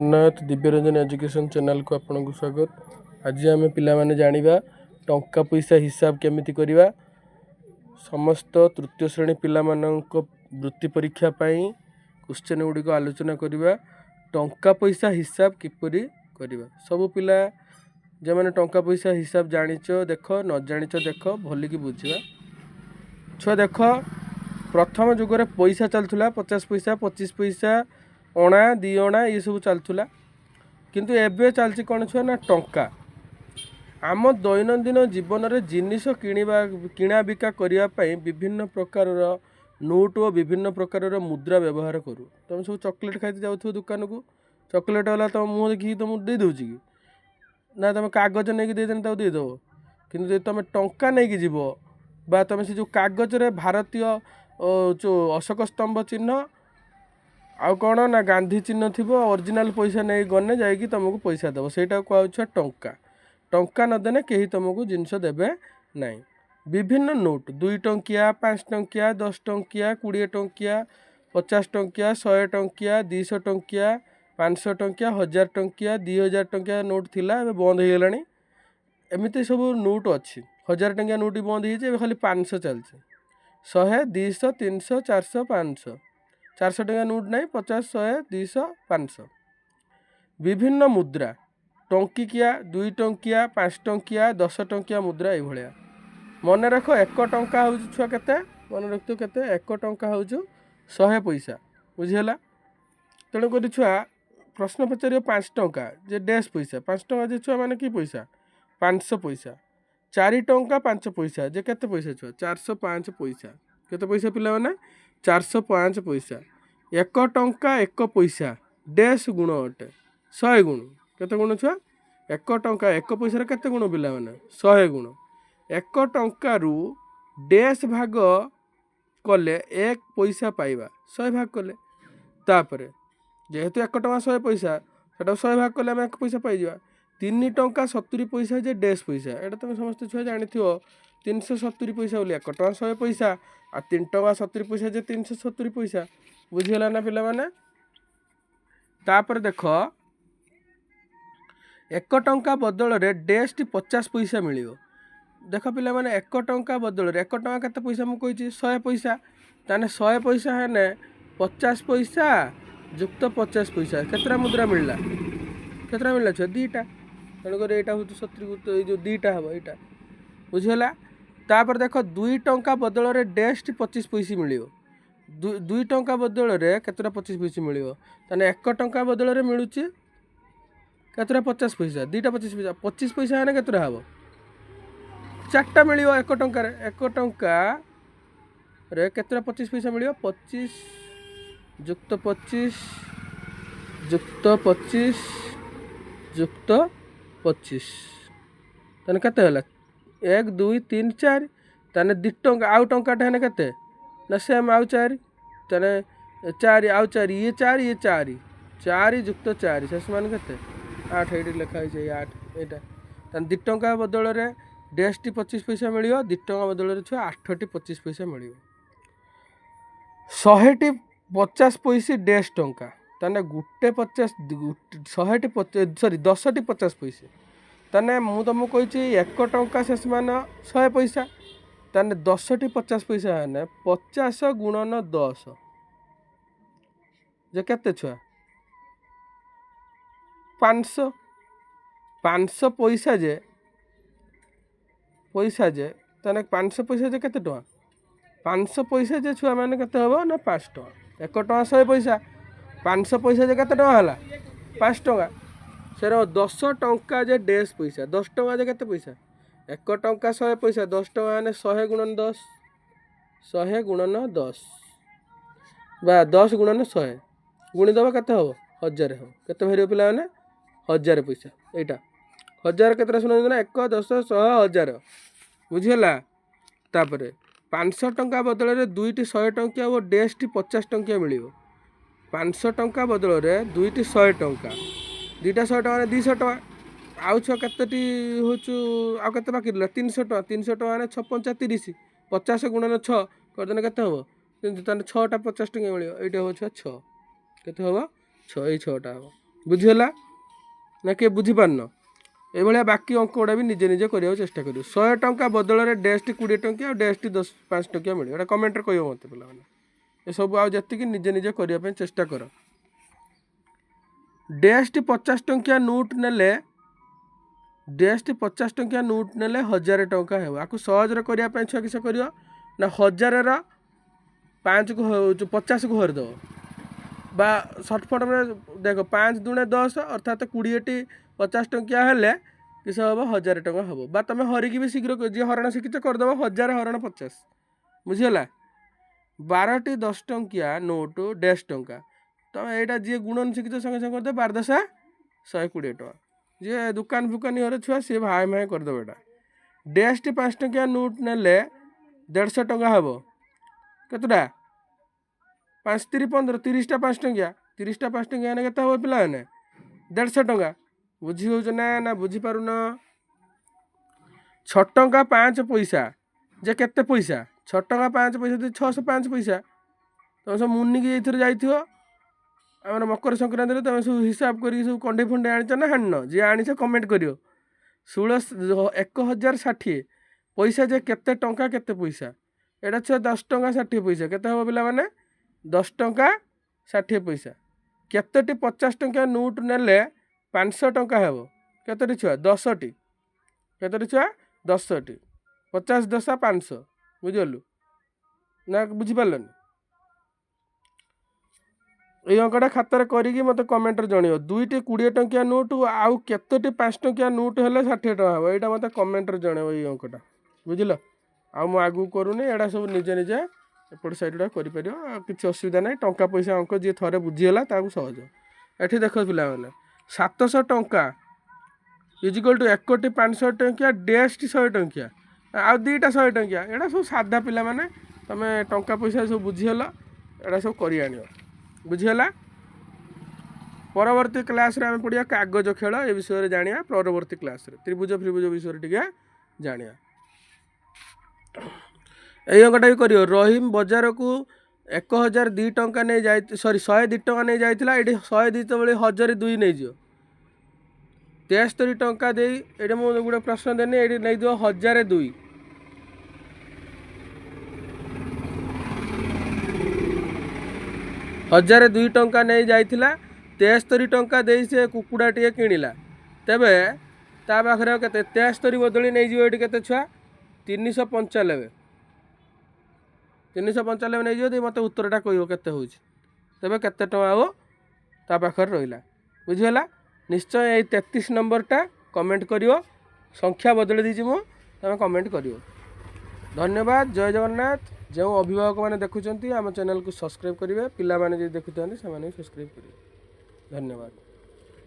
Jagannath Divyaranjan education channel को आपको स्वागत। आज आम पे जाना टंका पैसा हिसाब केमिति करवा। समस्त तृतीय श्रेणी पिला वृत्ति परीक्षा क्वेश्चन गुड़िक आलोचना करवा। टंका पैसा हिसाब किपरि करवा। सबु पिला जो मैंने टंका पैसा हिसाब जानिच देख न जानिच देख भलिकी बुझा। छुआ देख प्रथम जुगे पैसा चलूला 50 पैसा 25 पैसा अणा 2 अणा ये सब चलूला। किंतु एबे चलती कौन छुआ ना टंका। आम दैनंदिन जीवन में जिनिस किणा बिका करने विभिन्न प्रकार नोट और विभिन्न प्रकार मुद्रा व्यवहार करूँ। तुम सब चॉकलेट खाई जाऊ दुकान को, चॉकलेट वाला तुम मुँह देखिए तुमको दे दूँ कि ना, तुम कागज नहीं देदेन तो देदेव। कि तुम टंका नहीं जीव बा तुम से जो कागज रे भारतीय जो अशोक स्तंभ चिन्ह आउ कौन ना गांधी चिन्ह थी ओरिजिनल पैसा नहीं गने जाकि तुमको पैसा देव, सेटा कहूँ टंका। टंका नदेने कहीं तुमको जिनस देवे नहीं। विभिन्न नोट 2 टंकिया 5 टंकिया 10 टंकिया 20 टंकिया 50 टंकिया 100 टंकिया 200 टंकिया 500 टंकिया 1000 टंकिया 2000 टंकिया नोट थिला एबे बंद हो गलानी। एमती सब नोट अच्छी 1000 टंकिया नोट बंद हो खाली 500 चलছে। 100 200 300 400 500 400 टंका नोट नहीं 50 100 200 500। विभिन्न मुद्रा टंकिकिया 2 टंकिया 5 टंकिया 10 टंकिया मुद्रा ये मन रख। 1 टंका हूँ छुआ के मन रख के 1 टंका हूँ 100 पैसा बुझीगला। तेणुक छुआ प्रश्न पचार 5 टंका जे डैश पैसा 5 टंका जे छुआ मैंने कि पैसा 500 पैसा। 4 टंका 5 पैसा जे केते पैसा छुआ 405 पैसा। केते पैसा पिला मैंने 405 पैसा। 1 टंका 1 पैसा डैश गुण अटे 100 गुण केते गुण छुआ 1 टंका 1 पैसा केते गुण पिला मैंने 100 गुण। 1 टंका रु डैश भाग कले 1 पैसा पाइबा 100 भाग कले तापर जेहेतु 1 टंका 100 पैसा सेटा 100 भाग कले 1 पैसा पाई 3 टंका 70 पैसा जे डैश पैसा एटा तुम समस्त छुआ जानी 370 पैसा बोली 1 टंका 100 पैसा आ 3 टंका 70 पैसा जे 370 पैसा बुझीगला ना पिला माने। तापर देख 1 टंका बदल रे डैश 50 पैसा मिलियो। देख पिला माने 1 टंका बदल रे 1 टंका केते पैसा मु कहिछि 100 पैसा ताने 100 पैसा है 50 पैसा जुक्त 50 पैसा केतरा मुद्रा मिलला केतरा मिलला छ 2टा। तेणुक यहाँ हूँ 70 जो 2टा हम यहाँ बुझीगला। तापर देख 2 टंका बदल रे डैश 25 पैसा मिलियो। 2 टंका बदल रे केतरा 25 पैसा मिलियो ताने 1 टंका बदल रे मिलुची केतरा 50 पैसा 2टा 25 पैसा 25 पैसा है केतरा हम 4टा मिलियो 1 टंका रे 1 टंका रे केतरा 25 पैसा मिलियो 25 जुक्त 25 जुक्त 25 जुक्त 25 ताने केते हला 1 2 3 4 ताने 2 टंका आउ टंकाटा है केते ना सेम आउ 4 ताने 4 आउ 4 ये 4 4 जुक्त 4 शेष मान केते 8 ये लिखा है 8 एटा ताने 2 टंका बदल रे डैश 25 पैसा मिलियो 2 टंका बदल रे छुआ 8 25 पैसा मिलियो। 100 50 पैसा डैश टंका ताने गुटे 50 100 सॉरी 10 50 पैसा ताने मु तुमको कही 1 टंका शेष मान 100 पैसा ताने 10 50 पैसा है 50 गुणन 10 जे केते छुआ 500 500 पैसा जे ताने 500 पैसा जे केते टका 500 पैसा जे छुआ मैंने केते हबो ना 5 टका। 1 टका 100 पैसा 500 पैसा जे केते टका हला 5 टका सेर 10 टंका जे डैश पैसा 10 टका जे केते पैसा 1 टंका 100 पैसा 10 टका ने 100 गुणन 10 100 गुणन 10 बा 10 गुणन 100 गुणी दबा केते हबो 1000 हो केते भेरियो पिला माने 1000 पैसा एटा 1000 केतरा सुन ना 1 10 100 1000 बुझीगला। तापर 500 टंका बदल रे 2टी 100 टंकिया और डैश 50 टंकिया मिलियो। 500 टंका बदल रे 2टी 100 टंका 2टा 100 टंका 200 टंका आउ छ केतेटी होचु आ केते बाकी रला 300 टंका ने 6 5 30 50 गुणन 6 करदेने केते हबो ताने 6टा 50 टंका मिलियो। एटा हो 6 केते हबो 6 6टा हबो बुझीगला ना किए बुझीपारन ये बाकी अंक गुड़ा भी निजे निजे करने चेष्टा करियो 100 टंका बदल में डेस्ट 20 टंकिया और डेस्ट 5 टंकिया मिले एटा कमेंट कह मत पे ये सब आती निजे निजे करने चेष्टा कर डेस्ट 50 टंकिया नोट नेले डेस्ट 50 टंकिया नोट नेले 1000 टंका है आपको सहज करने छुआ किस कर ना 1000 5 को 50 को हरदब बा सर्टफट में देख 5 दूने 10 अर्थात 20 50 टंकिया हेले किस हम 1000 टंका हम बा तुम हरिकी भी शीघ्र जी हरण शिखिच करदेव 1000 हरण 50 बुझीगला 12टी 10 टंकिया नोट 1.5 टंका तुम यहाँ जी गुणन शिखिच संगे संगे करदे 12 10 120 टका जी दुकान फुकानी घर छुआ सी भाई भाई करदेव यहाँ डेस्ट 5 टंकिया नोट नेले 150 टका हम केतटा 5 3 15 30टा 5 टंकिया 30टा 5 टंकिया के हम पिला 150 टका बुझी हो ना बुझीपारुन 6 टंका 5 पैसा जे केते पैसा 6 टंका 5 पैसा 605 पैसा तुम सब मुनिकी जाइए आम मकर संक्रांति तुम सब हिसाब कर सब कंडे फंडे आनीच ना हाण जी आनीच कमेंट कर 1060 पैसा जे केते टंका केते पैसा एटा छुआ 10 टंका 60 पैसा केते हम पिला माने 10 टंका 60 पैसा केतोटी 50 टंका नोट नेले 500 टंका हेब केतोटी छुआ 10टी केतोटी छुआ 10टी 50 10 500 बुझलु ना बुझीपारन ये अंकटा खातार करी मत कमेंट जणियो 2टी 20 टंकिया नोट आउ केतोटी 5 टंकिया नोट हेले 60 टका हेब यहाँ मत कमेंट जणियो ये अंकटा बुझल आगू आगू करूनी एटा सब निजे निजे एपट साइड कर किसी असुविधा ना टंका पैसा अंक जी थे बुझीगला सहज ये देख पिला 700 टंका इजिकल टू 1 500 टंकिया डेस्ट 100 टंकिया आउ 2टा 100 टंकिया यहाँ सब साधा पिला माने तुम टंका पैसा सब बुझीगल यहाँ सब कर बुझीगला परवर्ती क्लास रे आम पढ़िया कागज खेल ए विषय जानिया परवर्ती क्लास रे त्रिभुज फ्रिभुज विषय टिके जानिया ये अंकटा भी करियो रहीम बजार को 1002 टंका नहीं जाए सॉरी 102 टंका नहीं जाइला ये 102 तो 1002 नहीं जो 73 टंका दे ये मुझे गोटे प्रश्न देनी ये नहीं दिव 1002 1002 टंका नहीं जाइला 73 टंका दे से कुकुड़ा टे किणिला तेबे ता पाखरे केते 73 बदली नहीं जीव ये केते छुआ 395 नहीं जो मत उत्तरटा कह केते हो तेबे केते टका हो ता पाखर रहिला बुझीगला निश्चय ये 33 नंबरटा कमेंट करियो संख्या बदल दीजिए मु तुम कमेंट करियो धन्यवाद जय जगन्नाथ जो अभिभावक मैंने देखुं आम चैनल को सब्सक्राइब करेंगे पिला माने जो देखुं से सब्सक्राइब करेंगे धन्यवाद।